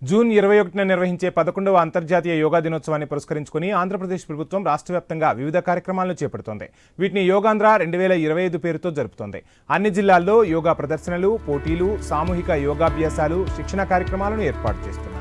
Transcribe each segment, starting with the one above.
June 21న నిర్వహించే 11వ అంతర్జాతీయ యోగా దినోత్సవాన్ని పురస్కరించుకుని ఆంధ్రప్రదేశ్ ప్రభుత్వం రాష్ట్ర వ్యాప్తంగా వివిధ కార్యక్రమాలను చేపడుతోంది. వీటిని యోగాంధ్ర 2025 పేరుతో జరుపుతోంది. అన్ని జిల్లాల్లో యోగా ప్రదర్శనలు, పోటీలు, సామూహిక యోగాభ్యాసాలు, శిక్షణ కార్యక్రమాలను ఏర్పాటు చేస్తున్నారు.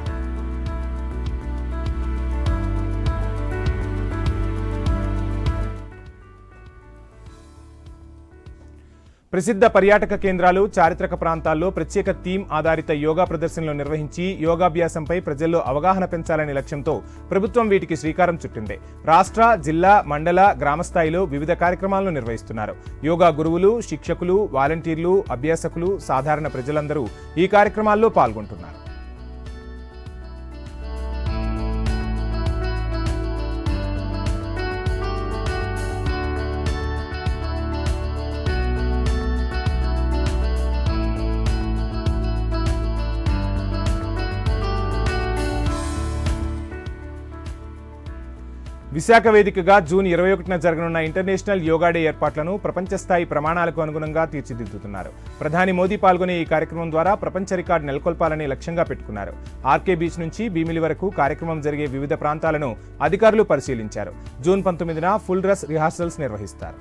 ప్రసిద్ధ పర్యాటక కేంద్రాలు, చారిత్రక ప్రాంతాల్లో ప్రత్యేక థీమ్ ఆధారిత యోగా ప్రదర్శనలు నిర్వహించి యోగాభ్యాసంపై ప్రజల్లో అవగాహన పెంచాలనే లక్ష్యంతో ప్రభుత్వం వీటికి శ్రీకారం చుట్టింది. రాష్ట్ర, జిల్లా, మండల, గ్రామ స్థాయిలో వివిధ కార్యక్రమాలను నిర్వహిస్తున్నారు. యోగా గురువులు, శిక్షకులు, వాలంటీర్లు, అభ్యాసకులు, సాధారణ ప్రజలందరూ ఈ కార్యక్రమాల్లో పాల్గొంటున్నారు. విశాఖ వేదికగా జూన్ 21న జరగనున్న ఇంటర్నేషనల్ యోగా డే ఏర్పాట్లను ప్రపంచ స్థాయి ప్రమాణాలకు అనుగుణంగా తీర్చిదిద్దుతున్నారు. ప్రధాని మోదీ పాల్గొనే ఈ కార్యక్రమం ద్వారా ప్రపంచ రికార్డు నెలకొల్పాలని లక్ష్యంగా పెట్టుకున్నారు. ఆర్కే బీచ్ నుంచి భీమిలి వరకు కార్యక్రమం జరిగే వివిధ ప్రాంతాలను అధికారులు పరిశీలించారు. జూన్ 19న ఫుల్ డ్రెస్ రిహార్సల్స్ నిర్వహిస్తారు.